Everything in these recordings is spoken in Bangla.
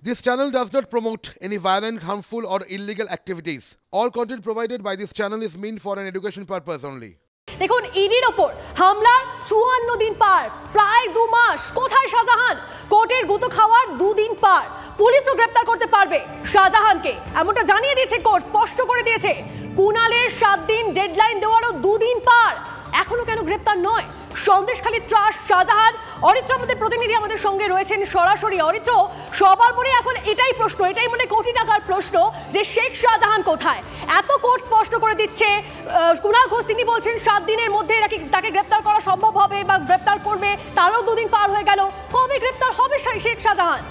This channel does not promote any violent, harmful, or illegal activities. All content provided by this channel is meant for an education purpose only. দেখুন ইডির ওপর হামলার 54 দিন পার, প্রায় 2 মাস। কোথায় শাহজাহান? কোর্টের গুতো খাওয়ার 2 দিন পার। পুলিশও গ্রেফতার করতে পারবে শাহজাহানকে, এমনটা জানিয়ে দিয়েছে কোর্ট, স্পষ্ট করে দিয়েছে। কুণালের 7 দিন ডেডলাইন দেওয়ারও 2 দিন পার, এখনো কেন গ্রেফতার নয়? সন্দেশখালী ত্রাস শাহজাহান। অরিত্র আমাদের প্রতিনিধি আমাদের সঙ্গে রয়েছেন সরাসরি। অরিত্র, সবার পরে এখন এটাই প্রশ্ন, এটাই মনে কোটি টাকার প্রশ্ন যে শেখ শাহজাহান কোথায়? এত কোর্ট স্পষ্ট করে দিচ্ছে, কুণাল ঘোষ তিনি বলছেন 7 দিনের মধ্যে তাকে গ্রেফতার করা সম্ভব হবে বা গ্রেফতার করবে, তারও 2 দিন পার হয়ে গেল। কবে গ্রেফতার হবে শেখ শাহজাহান?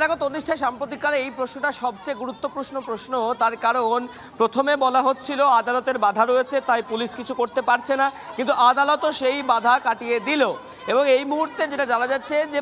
দেখো তনিষ্ঠা, সাম্প্রতিককালে এই প্রশ্নটা সবচেয়ে গুরুত্বপূর্ণ প্রশ্ন। তার কারণ প্রথমে বলা হচ্ছিল আদালতের বাধা রয়েছে তাই পুলিশ কিছু করতে পারছে না, কিন্তু আদালতও সেই বাধা কাটিয়ে দিল। এবং এই মুহূর্তে যেটা জানা যাচ্ছে যে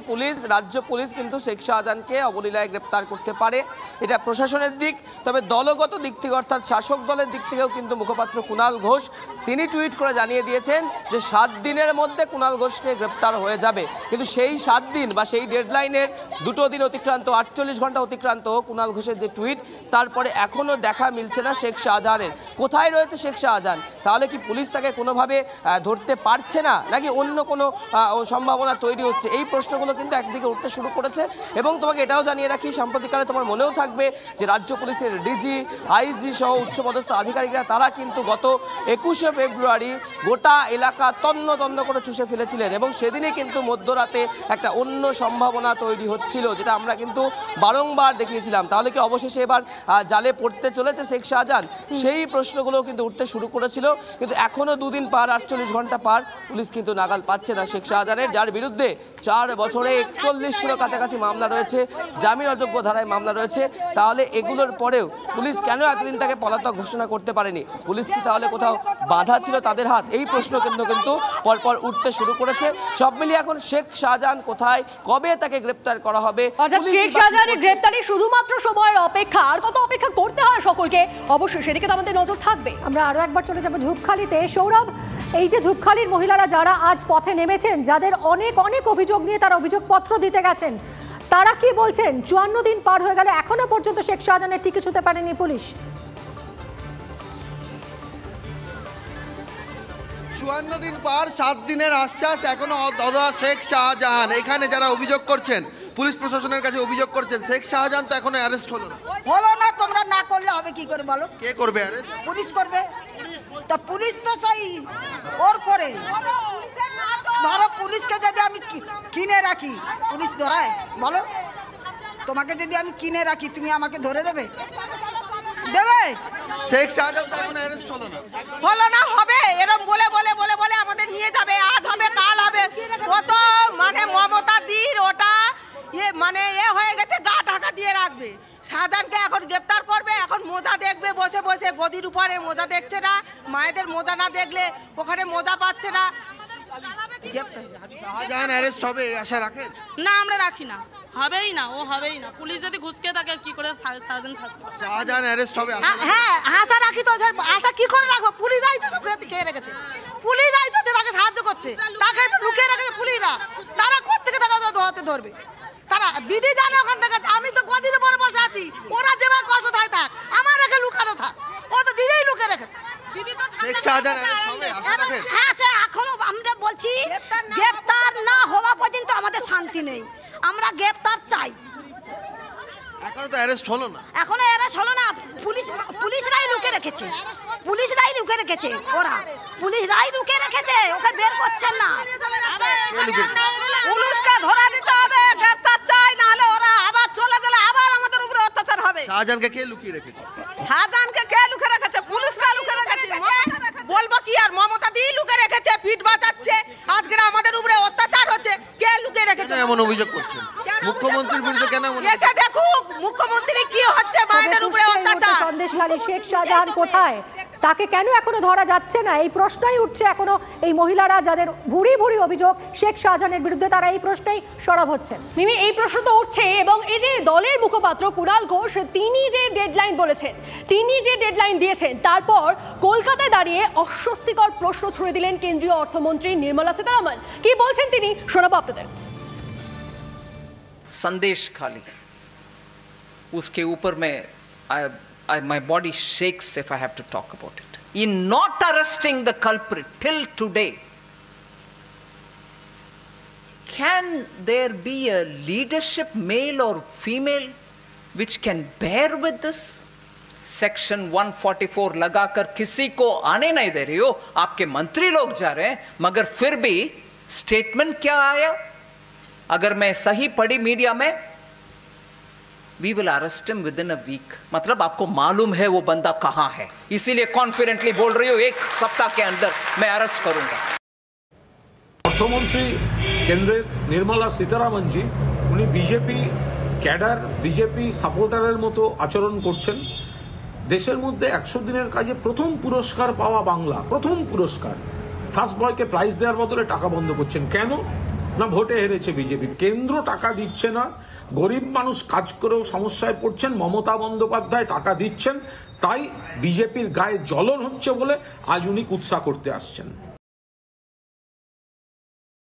রাজ্য পুলিশ কিন্তু শেখ শাহজাহানকে অবলীলায় গ্রেপ্তার করতে পারে, এটা প্রশাসনের দিক। তবে দলগত দিক থেকে অর্থাৎ শাসক দলের দিক থেকেও কিন্তু মুখপাত্র কুণাল ঘোষ তিনি টুইট করে জানিয়ে দিয়েছেন যে 7 দিনের মধ্যে কুণাল ঘোষকে গ্রেপ্তার হয়ে যাবে। কিন্তু সেই 7 দিন বা সেই ডেডলাইনের 2 দিন অতিক্রান্ত, 48 ঘন্টা অতিক্রান্ত কুণাল ঘোষের যে টুইট, তারপরে এখনও দেখা মিলছে না শেখ শাহজাহানের। কোথায় রয়েছে শেখ শাহজাহান? তাহলে কি পুলিশ তাকে কোনোভাবে ধরতে পারছে না, নাকি অন্য কোনো সম্ভাবনা তৈরি হচ্ছে? এই প্রশ্নগুলো কিন্তু একদিকে উঠতে শুরু করেছে। এবং তোমাকে এটাও জানিয়ে রাখি, সাম্প্রতিককালে তোমার মনেও থাকবে যে রাজ্য পুলিশের ডিজি, আইজি সহ উচ্চপদস্থ আধিকারিকরা তারা কিন্তু গত 21শে ফেব্রুয়ারি গোটা এলাকা তন্ন তন্ন করে চুষে ফেলেছিলেন। এবং সেদিনই কিন্তু মধ্যরাতে একটা অন্য সম্ভাবনা তৈরি হচ্ছিল, যেটা আমরা কিন্তু বারংবার দেখিয়েছিলাম। তাহলে কি অবশেষে এবার জালে পড়তে চলেছে শেখ শাহজাহান? সেই প্রশ্নগুলো কিন্তু উঠতে শুরু করেছিল। কিন্তু এখনও 2 দিন পার, 48 ঘন্টা পার, পুলিশ কিন্তু নাগাল পাচ্ছে না শেখ শাহজাহানের, যার বিরুদ্ধে 4 বছরে 41টিরও কাছাকাছি মামলা রয়েছে, জামিন অযোগ্য ধারায় মামলা রয়েছে। তাহলে এগুলোর পরেও পুলিশ কেন এতদিন তাকে পলাতক ঘোষণা করতে পারেনি? পুলিশ কি তাহলে কোথাও বাধা ছিল তাদের হাত? এই প্রশ্ন কিন্তু পরপর উঠতে শুরু করেছে। সব মিলিয়ে এখন শেখ শাহজাহান কোথায়, কবে তাকে গ্রেপ্তার করা হবে? শেখ শাহজাহানের গ্রেপ্তারি শুধুমাত্র সময়ের অপেক্ষা, আর কত অপেক্ষা করতে হয় সকলকে? অবশ্যই সেদিকে তো আমাদের নজর থাকবে। আমরা আরো একবার চলে যাব ঝুপখালিতে। সৌরভ, এই যে ঝুপখালির মহিলারা যারা আজ পথে নেমেছেন, যাদের অনেক অনেক অভিযোগ নিয়ে তারা অভিযোগপত্র দিতে গেছেন, তারা কি বলছেন? 54 দিন পার হয়ে গেলে এখনো পর্যন্ত শেখ শাহজাহানের টিকে ছুঁতে পারেনি পুলিশ। 54 দিন পার, 7 দিনের আশ্বাস, এখনো অধরা শেখ শাহজাহান। এখানে যারা অভিযোগ করছেন, পুলিশ প্রশাসনের কাছে অভিযোগ করছেন, শেখ শাহজাহান তো এখনো অ্যারেস্ট হলো না। তোমরা না করলে হবে কি করে বলো? কে করবে অ্যারেস্ট? পুলিশ করবে। তা পুলিশ তো সেই ওর পরে ধরো, পুলিশকে যদি আমি কিনে রাখি, পুলিশ ধরায় বলো? তোমাকে যদি আমি কিনে রাখি, তুমি আমাকে ধরে দেবে? শেখ শাহজাহান তো এখনো অ্যারেস্ট হলো না, হবে এরকম বলে বলে বলে বলে আমাদের নিয়ে যাবে। আজ হবে, কাল হবে। ও তো মানে মমতা দির ওটা এ হয়ে গেছে, গা ঢাকা দিয়ে রাখবে। শাহজাহানকে এখন গ্রেপ্তার করবে, এখন মোজা দেখবে বসে বসে, গদির উপরে মোজা দেখছে না। মায়েদের মোজা না দেখলে ওখানে মোজা পাচ্ছে না। শাহজাহান অ্যারেস্ট হবে আশা রাখেন? না, আমরা রাখি না, হবেই না, ও হবেই না। পুলিশ যদি ঘুষকে থাকে কি করে শাহজাহান থাকবে? শাহজাহান অ্যারেস্ট হবে? হ্যাঁ, আশা রাখি তো। আশা কি করে রাখবো? পুলিশরাই তো খেয়ে রেখেছে, পুলিশরাই তো তাকে সাহায্য করছে, তাকে তো লুকিয়ে রেখেছে পুলিশরা। তারা কোথেকে টাকা ধরতে ধরবে? তারা দিদি জানে ওখান থেকে। আমি তো গদির উপরে বসে আছি, ওরা যেভাবে কষ্টদায় থাক, আমার রেখে লুকানো থাক। ও তো দিদিই লুকিয়ে রেখেছে। শেখ শাহজাহান অ্যারেস্ট হবে আশা রাখেন? হ্যাঁ, সে এখনো আমরা বলছি গ্রেপ্তার না হওয়া পর্যন্ত আমাদের শান্তি নেই। আমরা গ্রেপ্তার চাই। এখনো তো অ্যারেস্ট হলো না। এখনো অ্যারেস্ট হলো না। পুলিশরাই লুকিয়ে রেখেছে, পুলিশরাই লুকিয়ে রেখেছে, ওরা পুলিশরাই লুকিয়ে রেখেছে, ওকে বের করছেন না। পুলিশকে ধরা দিতে হবে, গ্রেপ্তার চাই, নাহলে ওরা আবার চলে গেলে আবার আমাদের উপরে অত্যাচার হবে। শাহজাহানকে কে লুকিয়ে রেখেছে? শাহজাহানকে কে লুকিয়ে রেখেছে? পুলিশরা লুকিয়ে রেখেছে। বলবো কি আর, মমতা দিয়ে লুকিয়ে রেখেছে, পিঠ বাঁচাচ্ছে। আজকে আমাদের উপরে অত্যাচার হচ্ছে, কে লুকিয়ে রেখেছে? এমন অভিযোগ করছেন মুখ্যমন্ত্রীর বিরুদ্ধে? কেন এসে দেখুক মুখ্যমন্ত্রী কি হচ্ছে, মায়েদের উপরে অত্যাচার। সন্দেশখালী শেখ শাহজাহান কোথায়? তাকে কেন এখনো ধরা যাচ্ছে না, এই প্রশ্নই উঠছে এখনো। এই মহিলারা যাদের ভুরি ভুরি অভিযোগ শেখ শাহজাহানের বিরুদ্ধে, তারা এই প্রশ্নেই সরব হচ্ছেন। মিমি, এই প্রশ্ন তো উঠছে, এবং এই যে দলের মুখপাত্র কুণাল ঘোষ তিনি যে ডেডলাইন বলেছেন, তিনি যে ডেডলাইন দিয়েছেন, তারপর কলকাতায় দাঁড়িয়ে অস্বস্তিকর প্রশ্ন ছুড়ে দিলেন কেন্দ্রীয় অর্থমন্ত্রী নির্মলা সীতারামন। কি বলছেন তিনি, শোনাবো আপনাদের। संदेश खाली, उसके ऊपर में my body shakes if I have to talk about it. In not arresting the culprit till today, can there be a leadership, male or female, which can bear with this? Section 144 लगाकर किसी को आने नहीं दे रही हो, आपके मंत्री लोग जा रहे हैं, मगर फिर भी स्टेटमेंट क्या आया? अगर मैं सही पढ़ी मीडिया में, we will arrest him within a week. मतलब आपको मालूम है वो बंदा कहां है, इसीलिए कॉन्फिडेंटली बोल रही हूं एक सप्ताह के अंदर मैं अरेस्ट करूंगा। অর্থমন্ত্রী কেন্দ্রের নির্মলা সীতারামনজি উনি বিজেপি ক্যাডার, বিজেপি সাপোর্টারের মতো আচরণ করছেন। দেশের মধ্যে 100 দিনের কাজে প্রথম পুরস্কার পাওয়া বাংলা, প্রথম পুরস্কার, ফার্স্ট বয়কে প্রাইজ দেওয়ার বদলে টাকা বন্ধ করছেন। কেন না, ভোটে হেরেছে বিজেপি, কেন্দ্র টাকা দিচ্ছে না, গরিব মানুষ কাজ করেও সমস্যায় পড়ছেন, মমতা বন্দ্যোপাধ্যায় টাকা দিচ্ছেন, তাই বিজেপির গায়ে জ্বলন হচ্ছে বলে আজ উনি কুৎসা করতে আসছেন।